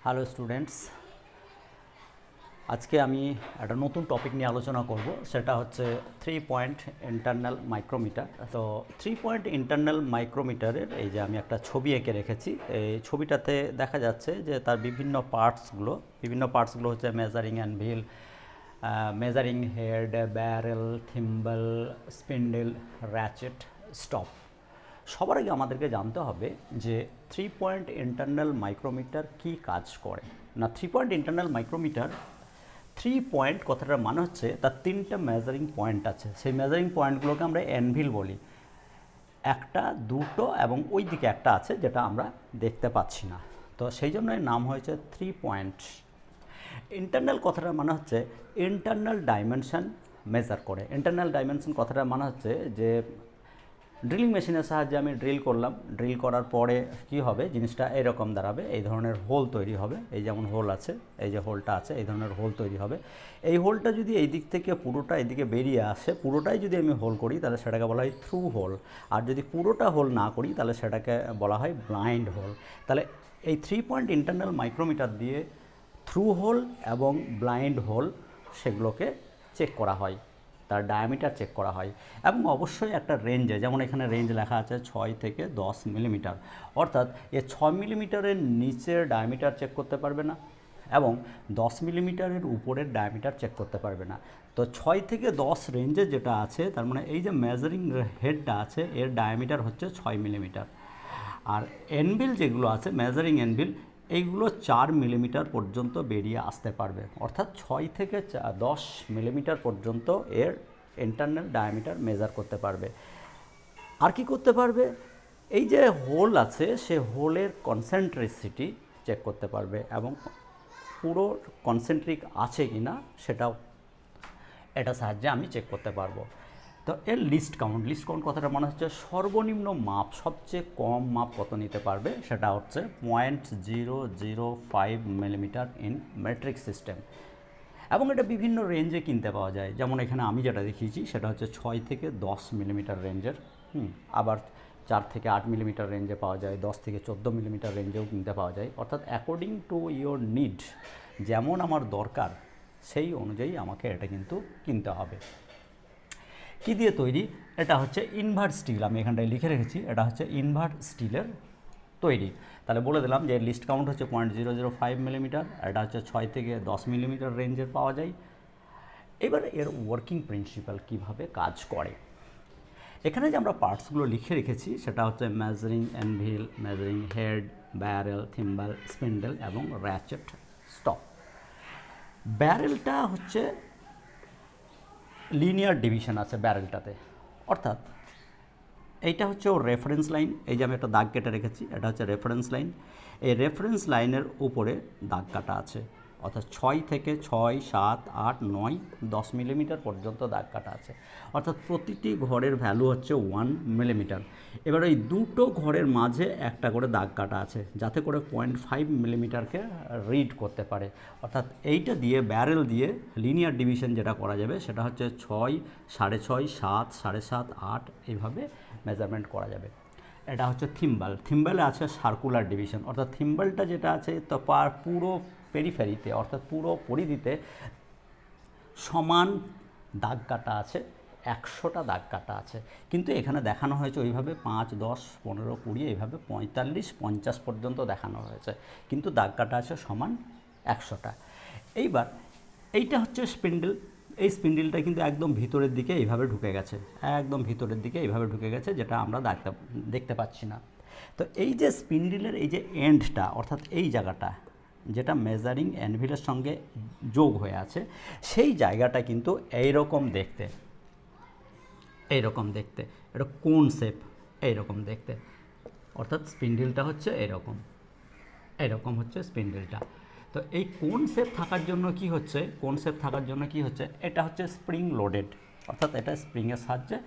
Hello students, আজকে আমি একটা নতুন টপিক নিয়ে আলোচনা করব। সেটা হচ্ছে 3 পয়েন্ট ইন্টারনাল মাইক্রোমিটার। তো 3 পয়েন্ট ইন্টারনাল মাইক্রোমিটারের এই যে আমি একটা ছবি এঁকে রেখেছি। এই ছবিটাতে দেখা যাচ্ছে যে তার বিভিন্ন পার্টসগুলো হচ্ছে measuring anvil, measuring head, barrel, thimble, spindle, ratchet, stop. সবার আগে আমাদেরকে জানতে হবে যে 3 পয়েন্ট ইন্টারনাল মাইক্রোমিটার কী কাজ করে। না, 3 পয়েন্ট ইন্টারনাল মাইক্রোমিটার, 3 পয়েন্ট কথাটার মানে হচ্ছে তার 3টা মেজারিং পয়েন্ট আছে। সেই মেজারিং পয়েন্টগুলোকে আমরা অ্যানভিল বলি। একটা, দুটো এবং ওই দিকে একটা আছে যেটা আমরা দেখতে পাচ্ছি না। তো সেই জন্য এর নাম হয়েছে 3 পয়েন্ট। ইন্টারনাল কথাটার মানে হচ্ছে ইন্টারনাল ডাইমেনশন মেজার করে। ইন্টারনাল ডাইমেনশন কথাটার মানে হচ্ছে যে ড্রিলিং মেশিনের সাহায্যে আমি ড্রিল করলাম, ড্রিল করার পরে কি হবে, জিনিসটা এরকম দাঁড়াবে, এই ধরনের হোল তৈরি হবে। এই যেমন হোল আছে, এই যে হোলটা আছে, এই ধরনের হোল তৈরি হবে। এই হোলটা যদি এই দিক থেকে পুরোটা এদিকে বেরিয়ে আসে, পুরোটাই যদি আমি হোল করি তাহলে সেটাকে বলা হয় থ্রু হোল। আর যদি পুরোটা হোল না করি তাহলে সেটাকে বলা হয় ব্লাইন্ড হোল। তাহলে এই 3 পয়েন্ট ইন্টারনাল মাইক্রোমিটার দিয়ে থ্রু হোল এবং ব্লাইন্ড হোল সেগুলোকে চেক করা হয়, তার ডায়ামিটার চেক করা হয়। এবং অবশ্যই একটা রেঞ্জে, যেমন এখানে রেঞ্জ লেখা আছে 6 থেকে 10 মিলিমিটার, অর্থাৎ এ 6 মিলিমিটারের নিচের ডায়ামিটার চেক করতে পারবে না এবং 10 মিলিমিটারের উপরের ডায়ামিটার চেক করতে পারবে না। তো 6 থেকে 10 রেঞ্জে যেটা আছে, তার মানে এই যে মেজারিং হেডটা আছে এর ডায়ামিটার হচ্ছে 6 মিলিমিটার। আর এনভিল যেগুলো আছে, মেজারিং এনভিল, এইগুলো 4 মিলিমিটার পর্যন্ত বেরিয়ে আসতে পারবে, অর্থাৎ 6 থেকে 10 মিলিমিটার পর্যন্ত এর ইন্টারনাল ডায়ামিটার মেজার করতে পারবে। আর কি করতে পারবে, এই যে হোল আছে সে হোলের কনসেন্ট্রিসিটি চেক করতে পারবে এবং পুরো কনসেন্ট্রিক আছে কি না সেটাও এটা সাহায্যে আমি চেক করতে পারবো। তো এর লিস্ট কাউন্ট কথাটা মনে হচ্ছে সর্বনিম্ন মাপ, সবচেয়ে কম মাপ কত নিতে পারবে, সেটা হচ্ছে 0.005 মিলিমিটার ইন মেট্রিক সিস্টেম। এবং এটা বিভিন্ন রেঞ্জে কিনতে পাওয়া যায়। যেমন এখানে আমি যেটা দেখিয়েছি সেটা হচ্ছে 6 থেকে 10 মিলিমিটার রেঞ্জের, আবার 4 থেকে 8 মিলিমিটার রেঞ্জে পাওয়া যায়, 10 থেকে 14 মিলিমিটার রেঞ্জেও কিনতে পাওয়া যায়। অর্থাৎ অ্যাকর্ডিং টু ইয়োর নিড, যেমন আমার দরকার সেই অনুযায়ী আমাকে এটা কিন্তু কিনতে হবে। কী দিয়ে তৈরি, এটা হচ্ছে ইনভার্ট স্টিল, আমি এখানটায় লিখে রেখেছি, এটা হচ্ছে ইনভার্ট স্টিলের তৈরি। তাহলে বলে দিলাম যে লিস্ট কাউন্ট হচ্ছে 0.005 মিলিমিটার, এটা হচ্ছে 6 থেকে 10 মিলিমিটার রেঞ্জের পাওয়া যায়। এবার এর ওয়ার্কিং প্রিন্সিপাল কীভাবে কাজ করে, এখানে যে আমরা পার্টসগুলো লিখে রেখেছি সেটা হচ্ছে measuring anvil, measuring head, barrel, thimble, spindle এবং র্যাচেট, স্টপ। ব্যারেলটা হচ্ছে লিনিয়ার ডিভিশন আছে ব্যারেলটাতে, অর্থাৎ এইটা হচ্ছে ওর রেফারেন্স লাইন। এই যে আমি একটা দাগ কেটে রেখেছি, এটা হচ্ছে রেফারেন্স লাইন। এই রেফারেন্স লাইনের উপরে দাগ কাটা আছে, অর্থাৎ 6 থেকে 6, 7, 8, 9, 10 মিলিমিটার পর্যন্ত দাগ কাটা আছে, অর্থাৎ প্রতিটি ঘরের ভ্যালু হচ্ছে 1 মিলিমিটার। এবার ওই দুটো ঘরের মাঝে একটা করে দাগ কাটা আছে যাতে করে 0.5 মিলিমিটারকে রিড করতে পারে। অর্থাৎ এইটা দিয়ে, ব্যারেল দিয়ে লিনিয়ার ডিভিশন যেটা করা যাবে সেটা হচ্ছে 6, 6.5, 7, 7.5, 8 এইভাবে মেজারমেন্ট করা যাবে। এটা হচ্ছে থিম্বল। থিম্বলে আছে সার্কুলার ডিভিশন, অর্থাৎ থিম্বলটা যেটা আছে তো পুরো পেরিফেরিতে, অর্থাৎ পুরো পরিধিতে সমান দাগ কাটা আছে, 100টা দাগ কাটা আছে। কিন্তু এখানে দেখানো হয়েছে ওইভাবে 5, 10, 15, 20 এইভাবে 45, 50 পর্যন্ত দেখানো হয়েছে, কিন্তু দাগ কাটা আছে সমান 100টা। এইবার এইটা হচ্ছে স্পিন্ডেল। এই স্পিন্ডেলটা কিন্তু একদম ভিতরের দিকে এইভাবে ঢুকে গেছে, একদম ভিতরের দিকে এইভাবে ঢুকে গেছে, যেটা আমরা দেখতে পাচ্ছি না। তো এই যে স্পিন্ডেলের এই যে এন্ডটা, অর্থাৎ এই জায়গাটা যেটা মেজারিং অ্যানভিলের সঙ্গে যোগ হয়ে আছে, সেই জায়গাটা কিন্তু এইরকম দেখতে, এটা কোন শেপ, এইরকম দেখতে। অর্থাৎ স্পিন্ডেলটা হচ্ছে এরকম হচ্ছে স্পিন্ডেলটা। তো এই কোন শেপ থাকার জন্য কি হচ্ছে, এটা হচ্ছে স্প্রিং লোডেড, অর্থাৎ এটা স্প্রিংয়ের সাহায্যে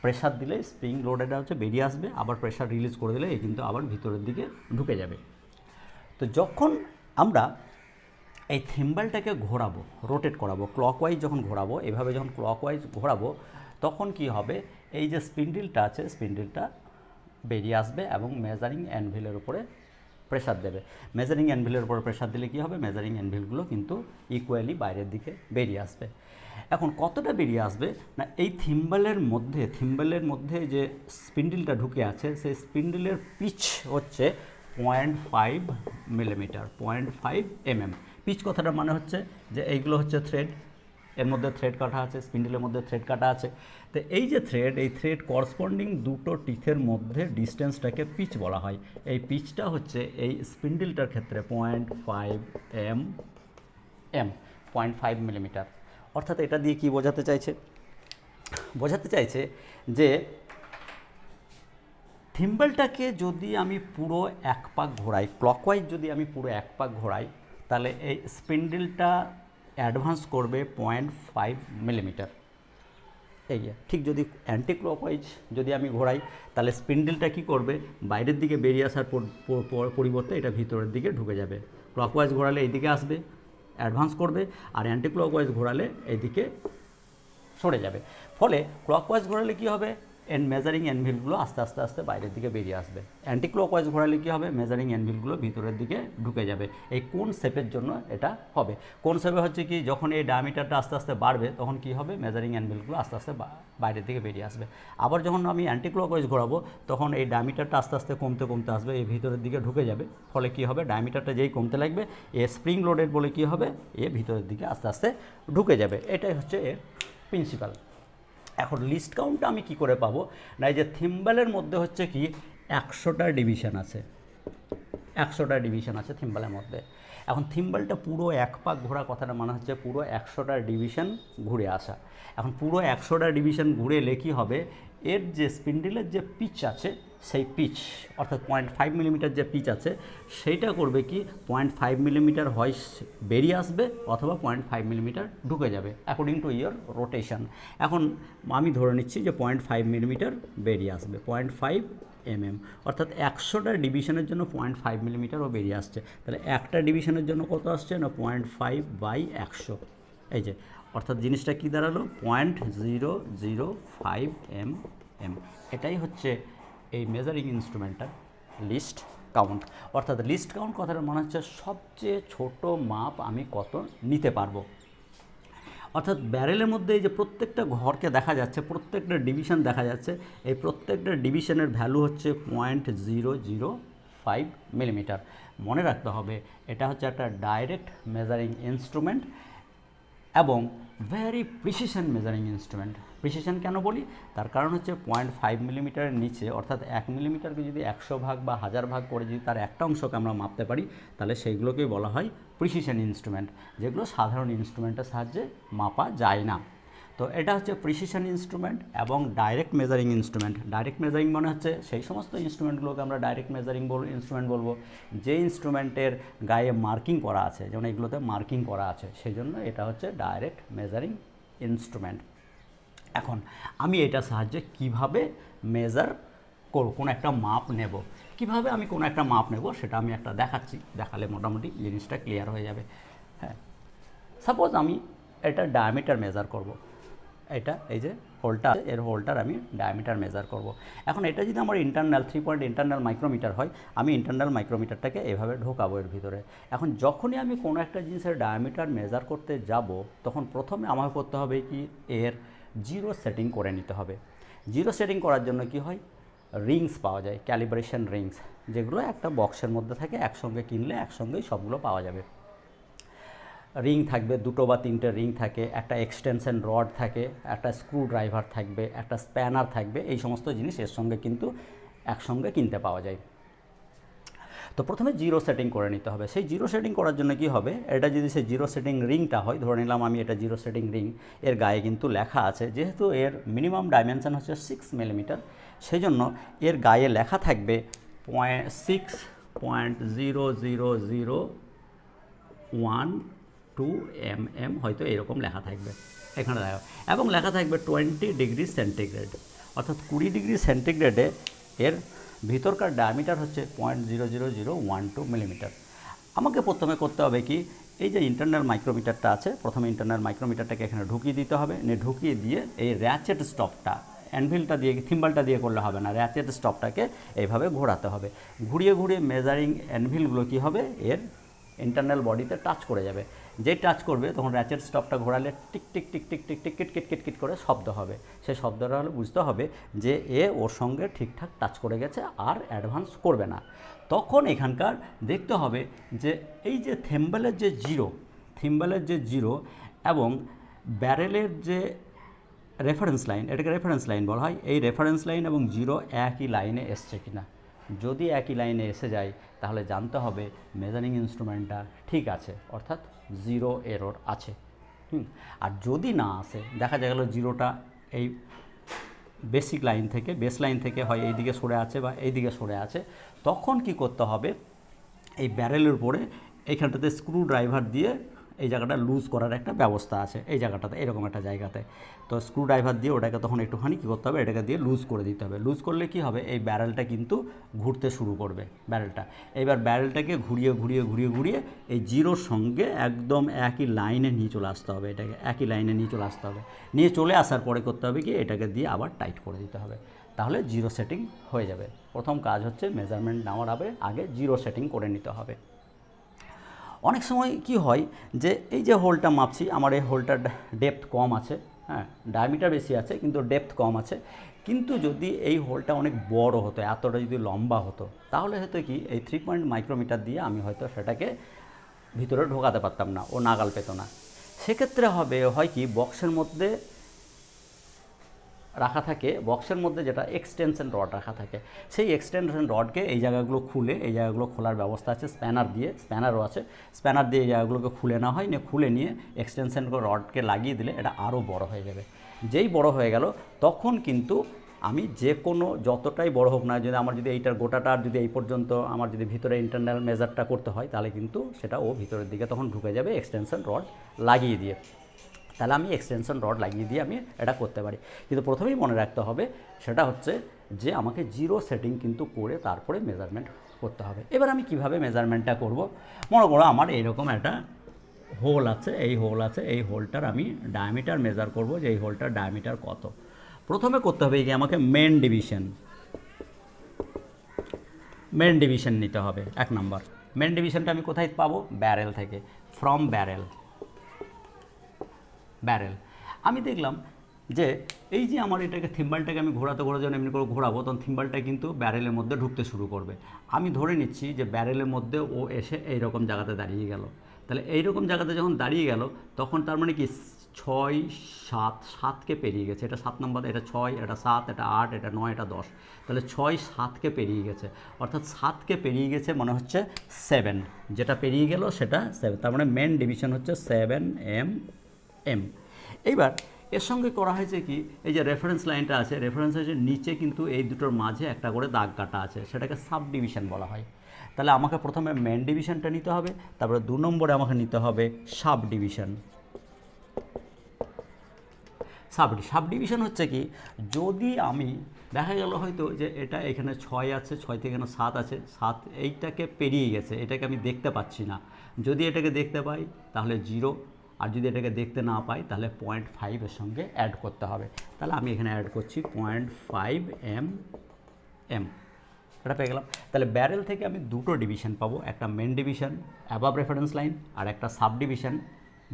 প্রেশার দিলে স্প্রিং লোডেডটা হচ্ছে বেরিয়ে আসবে, আবার প্রেশার রিলিজ করে দিলে এই কিন্তু আবার ভিতরের দিকে ঢুকে যাবে। তো যখন আমরা এই থিম্বলটাকে ঘোরাবো, রোটেট করাবো, ক্লকওয়াইজ যখন ঘোরাবো, এভাবে যখন ক্লকওয়াইজ ঘোরাবো, তখন কি হবে, এই যে স্পিন্ডেলটা আছে স্পিন্ডেলটা বেরিয়ে আসবে এবং মেজারিং অ্যানভিলের উপরে প্রেসার দেবে। মেজারিং অ্যানভিলের উপর প্রেসার দিলে কী হবে, মেজারিং অ্যানভিলগুলো কিন্তু ইকুয়ালি বাইরের দিকে বেরিয়ে আসবে। এখন কতটা বেরিয়ে আসবে না, এই থিম্বলের মধ্যে যে স্পিন্ডেলটা ঢুকে আছে সেই স্পিন্ডেলের পিচ হচ্ছে 0.5 মিলিমিটার, 0.5 mm। পিচ কথাটা মানে হচ্ছে যে এইগুলো হচ্ছে থ্রেড, এর মধ্যে থ্রেড কাটা আছে, স্পিন্ডেলের মধ্যে থ্রেড কাটা আছে। তো এই যে থ্রেড, এই থ্রেড করসপন্ডিং দুটো টিথের মধ্যে ডিস্টেন্সটাকে পিচ বলা হয়। এই পিচটা হচ্ছে এই স্পিন্ডেলটার ক্ষেত্রে 0.5 mm, 0.5 মিলিমিটার। অর্থাৎ এটা দিয়ে কি বোঝাতে চাইছে যে থিম্বলটাকে যদি আমি পুরো এক পাক ঘোরাই, ক্লকওয়াইজ যদি আমি পুরো এক পাক ঘোরাই, তাহলে এই স্পিন্ডেলটা অ্যাডভান্স করবে 0.5 মিলিমিটার। এই ঠিক যদি অ্যান্টি ক্লকওয়াইজ যদি আমি ঘোরাই, তাহলে স্পিন্ডেলটা কি করবে, বাইরের দিকে বেরিয়ে আসার পরিবর্তে এটা ভিতরের দিকে ঢুকে যাবে। ক্লকওয়াইজ ঘোরালে এইদিকে আসবে, অ্যাডভান্স করবে, আর অ্যান্টি ক্লকওয়াইজ ঘোরালে এইদিকে সরে যাবে। ফলে ক্লকওয়াইজ ঘোরালে কী হবে, মেজারিং অ্যানভিলগুলো আস্তে আস্তে বাইরের দিকে বেরিয়ে আসবে। অ্যান্টি ক্লকওয়াইজ ঘোরালে কী হবে, মেজারিং অ্যানভিলগুলো ভিতরের দিকে ঢুকে যাবে। এই কোন শেপের জন্য এটা হবে। কোন শেপে হচ্ছে কি, যখন এই ডায়ামিটারটা আস্তে আস্তে বাড়বে তখন কি হবে, মেজারিং অ্যানভিলগুলো আস্তে আস্তে বাইরের দিকে বেরিয়ে আসবে। আবার যখন আমি অ্যান্টি ক্লকওয়াইজ ঘোরাবো তখন এই ডায়ামিটারটা আস্তে আস্তে কমতে আসবে, এই ভিতরের দিকে ঢুকে যাবে। ফলে কি হবে, ডায়ামিটারটা যেই কমতে লাগবে, এ স্প্রিং লোডেড বলে কি হবে, এ ভিতরের দিকে আস্তে আস্তে ঢুকে যাবে। এটাই হচ্ছে এর প্রিন্সিপাল। এখন লিস্ট কাউন্টটা আমি কি করে পাবো না, এই যে থিম্বলের মধ্যে হচ্ছে কি 100টা ডিভিশন আছে, 100টা ডিভিশন আছে থিম্বলের মধ্যে। এখন থিম্বলটা পুরো এক পাক ঘোরা কথাটা মানে হচ্ছে পুরো 100টা ডিভিশন ঘুরে আসা। এখন পুরো 100টা ডিভিশন ঘুরে এলে কী হবে, এর যে স্পিন্ডেলের যে পিচ আছে সেই পিচ অর্থাৎ 0.5 মিলিমিটার যে পিচ আছে সেইটা করবে কি 0.5 মিলিমিটার হয় বেরিয়ে আসবে অথবা 0.5 মিলিমিটার ঢুকে যাবে অ্যাকর্ডিং টু ইয়ার রোটেশন। এখন আমি ধরে নিচ্ছি যে 0.5 মিলিমিটার বেরিয়ে আসবে, 0.5 mm, অর্থাৎ 100টা ডিভিশনের জন্য 0.5 মিলিমিটারও বেরিয়ে আসছে। তাহলে একটা ডিভিশনের জন্য কত আসছে না 0.5/100। এই যে অর্থাৎ জিনিসটা কি দাঁড়ালো 0.005 mm। এটাই হচ্ছে এই মেজারিং ইনস্ট্রুমেন্টটার লিস্ট কাউন্ট। অর্থাৎ লিস্ট কাউন্ট কথাটা মনে হচ্ছে সবচেয়ে ছোট মাপ আমি কত নিতে পারবো। অর্থাৎ ব্যারেলের মধ্যে এই যে প্রত্যেকটা ঘরকে দেখা যাচ্ছে, প্রত্যেকটা ডিভিশন দেখা যাচ্ছে, এই প্রত্যেকটা ডিভিশনের ভ্যালু হচ্ছে 0.005 মিলিমিটার। মনে রাখতে হবে এটা হচ্ছে একটা ডাইরেক্ট মেজারিং ইনস্ট্রুমেন্ট এবং very precision measuring instrument. Precision কেন বলি, তার কারণ হচ্ছে 0.5 মিলিমিটারের নিচে অর্থাৎ 1 মিলিমিটারকে যদি 100 ভাগ বা 1000 ভাগ করে যদি তার একটা অংশকে আমরা মাপতে পারি তাহলে সেইগুলোকেই বলা হয় প্রিসিশন ইনস্ট্রুমেন্ট, যেগুলো সাধারণ ইনস্ট্রুমেন্টের সাহায্যে মাপা যায় না। তো এটা হচ্ছে প্রিসিশন ইনস্ট্রুমেন্ট এবং direct measuring instrument. Direct measuring মানে হচ্ছে সেই সমস্ত ইনস্ট্রুমেন্টগুলোকে আমরা ডাইরেক্ট মেজারিং ইনস্ট্রুমেন্ট বলবো যে ইনস্ট্রুমেন্টের গায়ে মার্কিং করা আছে, যেমন এগুলোতে মার্কিং করা আছে, সেই জন্য এটা হচ্ছে ডাইরেক্ট মেজারিং ইনস্ট্রুমেন্ট। এখন আমি এটার সাহায্যে কিভাবে মেজার করব, কোনো একটা মাপ নেব, কিভাবে আমি কোনো একটা মাপ নেব সেটা আমি একটা দেখাচ্ছি, দেখালে মোটামুটি জিনিসটা ক্লিয়ার হয়ে যাবে। হ্যাঁ, সাপোজ আমি এটা ডায়ামিটার মেজার করব, এটা এই যে হোলটা, এর হোলটার আমি ডায়ামিটার মেজার করব। এখন এটা যদি আমার ইন্টারনাল 3 পয়েন্ট ইন্টারনাল মাইক্রোমিটার হয়, আমি ইন্টারনাল মাইক্রোমিটারটাকে এভাবে ঢোকাবো এর ভিতরে। এখন যখনই আমি কোনো একটা জিনিসের ডায়ামিটার মেজার করতে যাব তখন প্রথমে আমাকে করতে হবে কি এর জিরো সেটিং করে নিতে হবে। জিরো সেটিং করার জন্য কি হয়, রিংস পাওয়া যায়, ক্যালিব্রেশন রিংস, যেগুলো একটা বক্সের মধ্যে থাকে, একসঙ্গে কিনলে একসঙ্গেই সবগুলো পাওয়া যাবে। রিং থাকবে, 2 বা 3টে রিং থাকে, একটা এক্সটেনশন রড থাকে, একটা স্ক্রু ড্রাইভার থাকবে, একটা স্প্যানার থাকবে, এই সমস্ত জিনিস এর সঙ্গে কিন্তু একসঙ্গে কিনতে পাওয়া যায়। তো প্রথমে জিরো সেটিং করে নিতে হবে। সেই জিরো সেটিং করার জন্য কি হবে, এটা যদি সেই জিরো সেটিং রিংটা হয়, ধরে নিলাম আমি এটা জিরো সেটিং রিং, এর গায়ে কিন্তু লেখা আছে, যেহেতু এর মিনিমাম ডাইমেনশন হচ্ছে 6 মিলিমিটার, সেই জন্য এর গায়ে লেখা থাকবে 6.0001 mm, হয়তো এরকম লেখা থাকবে এখানে দেখো, এবং লেখা থাকবে 20 ডিগ্রি সেন্টিগ্রেড, অর্থাৎ 20 ডিগ্রি সেন্টিগ্রেডে এর ভিতরকার ডায়ামিটার হচ্ছে 0.00012 মিলিমিটার। আমাকে প্রথমে করতে হবে কি, এই যে ইন্টারনাল মাইক্রোমিটারটা আছে, প্রথমে ইন্টারনাল মাইক্রোমিটারটাকে এখানে ঢুকিয়ে দিতে হবে, ঢুকিয়ে দিয়ে এই র্যাচেট স্টপটা অ্যানভিলটা দিয়ে থিম্বলটা দিয়ে করলে হবে না, র্যাচেট স্টপটাকে এইভাবে ঘোরাতে হবে। ঘুরিয়ে ঘুরিয়ে মেজারিং অ্যানভিলগুলো কী হবে, এর ইন্টারনাল বডিতে টাচ করে যাবে। যেই টাচ করবে তখন র্যাচেট স্টপটা ঘোরালে টিক টিক টিক টিক টিক টিক কিট কিট কিট কিট করে শব্দ হবে। সেই শব্দটা হলে বুঝতে হবে যে এ ওর সঙ্গে ঠিকঠাক টাচ করে গেছে, আর অ্যাডভান্স করবে না। তখন এখানকার দেখতে হবে যে এই যে থিম্বলের যে জিরো এবং ব্যারেলের যে রেফারেন্স লাইন, এটাকে রেফারেন্স লাইন বলা হয়, এই রেফারেন্স লাইন এবং জিরো একই লাইনে এসছে কিনা। যদি একই লাইনে এসে যায় তাহলে জানতে হবে মেজারিং ইনস্ট্রুমেন্টটা ঠিক আছে, অর্থাৎ জিরো এরর আছে। আর যদি না আসে, দেখা গেল জিরোটা এই বেসিক লাইন থেকে, বেস লাইন থেকে হয় এই দিকে সরে আছে বা এই দিকে সরে আছে, তখন কি করতে হবে, এই ব্যারেলের উপরে এইখানটাতে স্ক্রু ড্রাইভার দিয়ে এই জায়গাটা লুজ করার একটা ব্যবস্থা আছে, এই জায়গাটাতে এরকম একটা জায়গাতে। তো স্ক্রু ড্রাইভার দিয়ে ওটাকে তখন একটুখানি কী করতে হবে, এটাকে দিয়ে লুজ করে দিতে হবে। লুজ করলে কি হবে, এই ব্যারেলটা কিন্তু ঘুরতে শুরু করবে ব্যারেলটা। এবার ব্যারেলটাকে ঘুরিয়ে ঘুরিয়ে ঘুরিয়ে ঘুরিয়ে এই জিরোর সঙ্গে একদম একই লাইনে নিয়ে চলে আসতে হবে, এটাকে একই লাইনে নিয়ে চলে আসতে হবে। নিয়ে চলে আসার পরে করতে হবে কি, এটাকে দিয়ে আবার টাইট করে দিতে হবে, তাহলে জিরো সেটিং হয়ে যাবে। প্রথম কাজ হচ্ছে মেজারমেন্ট নেওয়ার আগে জিরো সেটিং করে নিতে হবে। অনেক সময় কি হয় যে এই যে হোলটা মাপছি, আমার এই হোলটার ডেপথ কম আছে, হ্যাঁ ডায়ামিটার বেশি আছে কিন্তু ডেপথ কম আছে, কিন্তু যদি এই হোলটা অনেক বড় হতো, এতটা যদি লম্বা হতো, তাহলে হয়তো কি এই 3 পয়েন্ট মাইক্রোমিটার দিয়ে আমি হয়তো সেটাকে ভিতরে ঢোকাতে পারতাম না, ও নাগাল পেত না। সেক্ষেত্রে হয় কি, বক্সের মধ্যে রাখা থাকে, বক্সের মধ্যে যেটা এক্সটেনশন রড রাখা থাকে, সেই এক্সটেনশন রডকে এই জায়গাগুলো খুলে, এই জায়গাগুলো খোলার ব্যবস্থা আছে স্প্যানার দিয়ে, স্প্যানারও আছে, স্প্যানার দিয়ে এই জায়গাগুলোকে খুলে নেওয়া হয়, নিয়ে খুলে নিয়ে এক্সটেনশন রডকে লাগিয়ে দিলে এটা আরও বড় হয়ে যাবে। যেই বড় হয়ে গেল তখন কিন্তু আমি যে কোনো যতটাই বড় হোক না, যদি আমার যদি এইটার গোটাটার যদি এই পর্যন্ত আমার যদি ভিতরে ইন্টারনাল মেজারটা করতে হয়, তাহলে কিন্তু সেটা ও ভিতরের দিকে তখন ঢুকে যাবে এক্সটেনশন রড লাগিয়ে দিয়ে। তাহলে আমি এক্সটেনশন রড লাগিয়ে দিয়ে আমি এটা করতে পারি। কিন্তু প্রথমেই মনে রাখতে হবে সেটা হচ্ছে যে আমাকে জিরো সেটিং কিন্তু করে তারপরে মেজারমেন্ট করতে হবে। এবার আমি কিভাবে মেজারমেন্টটা করব, মনে করো আমার এইরকম একটা হোল আছে, এই হোলটার আমি ডায়ামিটার মেজার করব, যে এই হোলটার ডায়ামিটার কত। প্রথমে করতে হবে কি, আমাকে মেন ডিভিশন নিতে হবে। 1 নম্বর মেন ডিভিশনটা আমি কোথায় পাবো, ব্যারেল থেকে, ফ্রম ব্যারেল। আমি দেখলাম যে এই যে আমার এটাকে থিম্বলটাকে আমি ঘোরাতে যখন এমনি করে ঘোরাবো, তখন থিম্বলটা কিন্তু ব্যারেলের মধ্যে ঢুকতে শুরু করবে। আমি ধরে নিচ্ছি যে ব্যারেলের মধ্যে ও এসে এইরকম জায়গাতে দাঁড়িয়ে গেল। তাহলে এইরকম জায়গাতে যখন দাঁড়িয়ে গেল, তখন তার মানে কি 6, 7, 7কে পেরিয়ে গেছে। এটা 7 নম্বর, এটা 6, এটা 7, এটা 8, এটা 9, এটা 10। তাহলে 6, 7কে পেরিয়ে গেছে, অর্থাৎ 7কে পেরিয়ে গেছে মানে হচ্ছে 7, যেটা পেরিয়ে গেল সেটা 7। তার মানে মেন ডিভিশন হচ্ছে 7 mm। এইবার এর সঙ্গে করা হয়েছে কি, এই যে রেফারেন্স লাইনটা আছে, রেফারেন্স লাইনের নিচে কিন্তু এই দুটোর মাঝে একটা করে দাগ কাটা আছে, সেটাকে সাব ডিভিশন বলা হয়। তাহলে আমাকে প্রথমে মেন ডিভিশনটা নিতে হবে, তারপরে 2 নম্বরে আমাকে নিতে হবে সাব ডিভিশন। সাব ডিভিশন হচ্ছে কি, যদি আমি দেখা গেল হয়তো যে এটা এখানে 6 আছে, 6 থেকে এখানে 7 আছে, 7 এইটাকে পেরিয়ে গেছে, এটাকে আমি দেখতে পাচ্ছি না। যদি এটাকে দেখতে পাই তাহলে 0, আর যদি এটাকে দেখতে না পাই তাহলে 0.5 এর সঙ্গে অ্যাড করতে হবে। তাহলে আমি এখানে অ্যাড করছি 0.5 mm, এটা পেয়ে গেলাম। তাহলে ব্যারেল থেকে আমি দুটো ডিভিশন পাবো, একটা main division above reference line, আর একটা sub division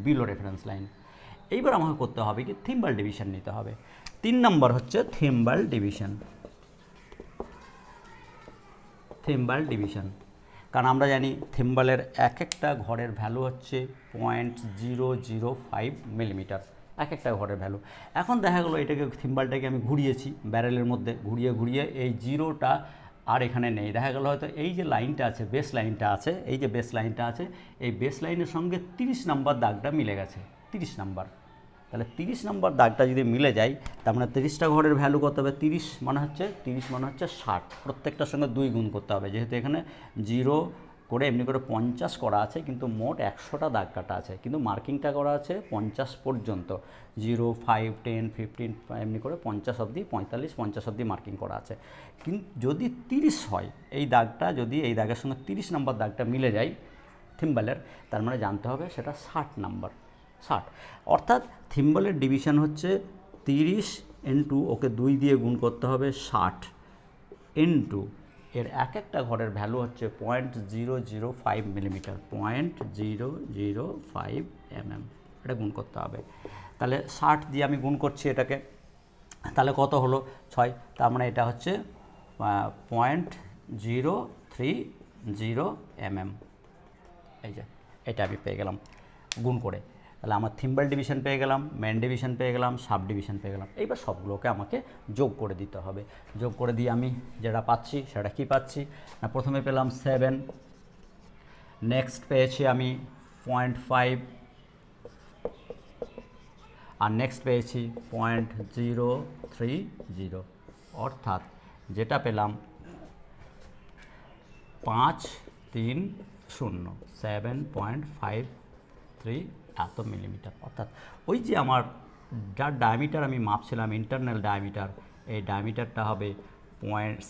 below reference line. এইবার আমাকে করতে হবে কি, থিম্বল ডিভিশন নিতে হবে। 3 নম্বর হচ্ছে থিম্বল ডিভিশন। কারণ আমরা জানি থিম্বলের এক একটা ঘরের ভ্যালু হচ্ছে 0.005 মিলিমিটার, এক একটা ঘরের ভ্যালু। এখন দেখা গেলো এটাকে থিম্বলটাকে আমি ঘুরিয়েছি ব্যারেলের মধ্যে, ঘুরিয়ে ঘুরিয়ে এই জিরোটা আর এখানে নেই। দেখা গেলো হয়তো এই যে লাইনটা আছে, বেস লাইনটা আছে, এই যে বেস লাইনটা আছে, এই বেস লাইনের সঙ্গে 30 নম্বর দাগটা মিলে গেছে, 30 নম্বর। তাহলে 30 নম্বর দাগটা যদি মিলে যায়, তার মানে 30টা ঘরের ভ্যালু কত হবে, 30 মানে হচ্ছে 60। প্রত্যেকটার সঙ্গে 2 গুণ করতে হবে, যেহেতু এখানে 0 করে এমনি করে 50 করা আছে, কিন্তু মোট 100টা দাগ কাটা আছে, কিন্তু মার্কিংটা করা আছে 50 পর্যন্ত, 0, 5, 10, 15 এমনি করে 50 অবধি, 45, 50 অবধি মার্কিং করা আছে। কিন্তু যদি 30 হয় এই দাগটা, যদি এই দাগের সঙ্গে 30 নম্বর দাগটা মিলে যায় থিম্বলের, তার মানে জানতে হবে সেটা 60 নম্বর। 60 অর্থাৎ থিম্বলের ডিভিশন হচ্ছে 30 ইন্টু ওকে 2 দিয়ে গুণ করতে হবে 60 ইন্টু এর এক একটা ঘরের ভ্যালু হচ্ছে 0.005 মিলিমিটার, 0.005 এটা গুণ করতে হবে। তাহলে 60 দিয়ে আমি গুণ করছি এটাকে, তাহলে কত হলো 6, তার মানে এটা হচ্ছে 0.030 এই যে এটা আমি পেয়ে গেলাম গুণ করে। তাহলে আমার থিম্বল ডিভিশন পেয়ে গেলাম, মেন ডিভিশন পেয়ে গেলাম, সাব ডিভিশন পেয়ে গেলাম। এইবার সবগুলোকে আমাকে যোগ করে দিতে হবে। যোগ করে দিয়ে আমি যেটা পাচ্ছি সেটা কি পাচ্ছি না, প্রথমে পেলাম 7, নেক্সট পেয়েছি আমি 0.5, আর নেক্সট পেয়েছি 0.030, অর্থাৎ যেটা পেলাম 530 7.53 এত মিলিমিটার। অর্থাৎ ওই যে আমার যার ডায়ামিটার আমি মাপছিলাম ইন্টারনাল ডায়ামিটার, এই ডায়ামিটারটা হবে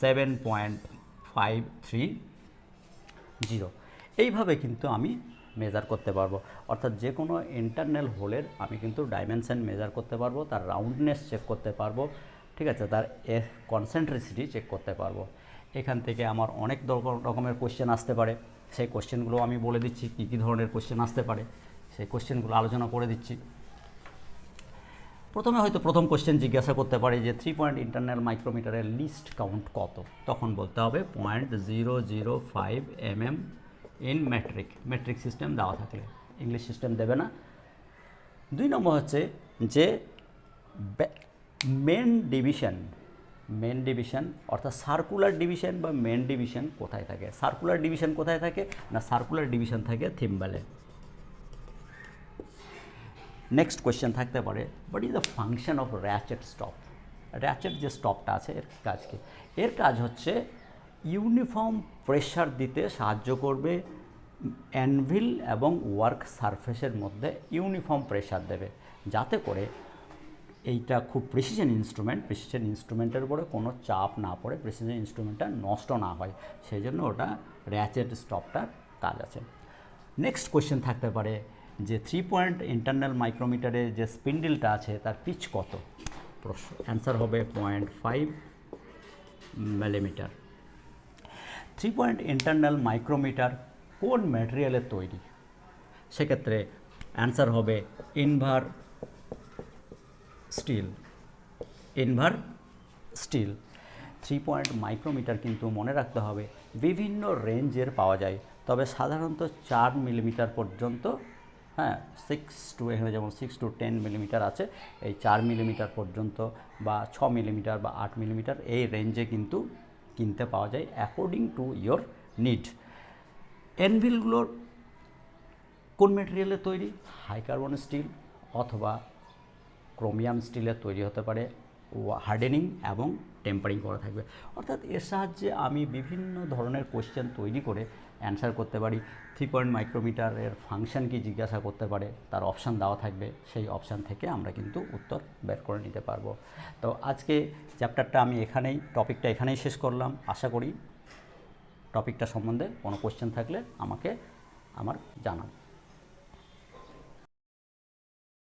7.530। এইভাবে কিন্তু আমি মেজার করতে পারবো, অর্থাৎ যে কোনো ইন্টারনাল হোলের আমি কিন্তু ডাইমেনশন মেজার করতে পারবো, তার রাউন্ডনেস চেক করতে পারবো, ঠিক আছে, তার কনসেন্ট্রিসিটি চেক করতে পারবো। এখান থেকে আমার অনেক রকমের কোশ্চেন আসতে পারে, সেই কোশ্চেনগুলো আমি বলে দিচ্ছি কী কী ধরনের কোশ্চেন আসতে পারে, সেই কোশ্চেনগুলো আলোচনা করে দিচ্ছি। প্রথমে হয়তো প্রথম কোশ্চেন জিজ্ঞাসা করতে পারে যে 3 পয়েন্ট ইন্টারনাল মাইক্রোমিটারের লিস্ট কাউন্ট কত, তখন বলতে হবে 0.005 ইন মেট্রিক সিস্টেম দেওয়া থাকলে, ইংলিশ সিস্টেম দেবে না। 2 নম্বর হচ্ছে যে মেন ডিভিশন অর্থাৎ সার্কুলার ডিভিশন বা মেন ডিভিশন কোথায় থাকে। সার্কুলার ডিভিশন কোথায় থাকে না, সার্কুলার ডিভিশন থাকে থিম্বলে। নেক্সট কোয়েশ্চেন থাকতে পারে what is the function of ratchet stop. Ratchet যে স্টপটা আছে এর কাজ কি? এর কাজ হচ্ছে ইউনিফর্ম প্রেশার দিতে সাহায্য করবে, অ্যানভিল এবং ওয়ার্ক সারফেসের মধ্যে ইউনিফর্ম প্রেশার দেবে, যাতে করে এইটা খুব প্রিসিশন ইনস্ট্রুমেন্টের উপরে কোনো চাপ না পড়ে, প্রিসিশন ইনস্ট্রুমেন্টটা নষ্ট না হয়, সেই জন্য ওটা র্যাচেট স্টপটার কাজ আছে। নেক্সট কোয়েশ্চেন থাকতে পারে যে 3 পয়েন্ট ইন্টারনাল মাইক্রোমিটারে যে স্পিন্ডেলটা আছে তার পিচ কত। অ্যান্সার হবে 0.5 মিলিমিটার। 3 পয়েন্ট ইন্টারনাল মাইক্রোমিটার কোন ম্যাটেরিয়ালের তৈরি, সেক্ষেত্রে অ্যান্সার হবে ইনভার স্টিল। 3 পয়েন্ট মাইক্রোমিটার কিন্তু মনে রাখতে হবে বিভিন্ন রেঞ্জের পাওয়া যায়, তবে সাধারণত 4 মিলিমিটার পর্যন্ত, হ্যাঁ 6 to এখানে যেমন 6 to 10 মিলিমিটার আছে, এই 4 মিলিমিটার পর্যন্ত বা 6 মিলিমিটার বা 8 মিলিমিটার এই রেঞ্জে কিন্তু কিনতে পাওয়া যায় অ্যাকর্ডিং টু ইয়োর নিড। অ্যানভিলগুলোর কোন ম্যাটেরিয়ালের তৈরি? হাই কার্বন স্টিল অথবা ক্রোমিয়াম স্টিলের তৈরি হতে পারে, হার্ডেনিং এবং টেম্পারিং করা থাকবে। অর্থাৎ এর সাহায্যে আমি বিভিন্ন ধরনের কোশ্চেন তৈরি করে অ্যান্সার করতে পারি। 3 পয়েন্ট মাইক্রোমিটারের ফাংশন কি জিজ্ঞাসা করতে পারে, তার অপশান দেওয়া থাকবে, সেই অপশান থেকে আমরা কিন্তু উত্তর বের করে নিতে পারবো। তো আজকে চ্যাপ্টারটা আমি টপিকটা এখানেই শেষ করলাম। আশা করি টপিকটা সম্বন্ধে কোনো কোশ্চেন থাকলে আমাকে জানান।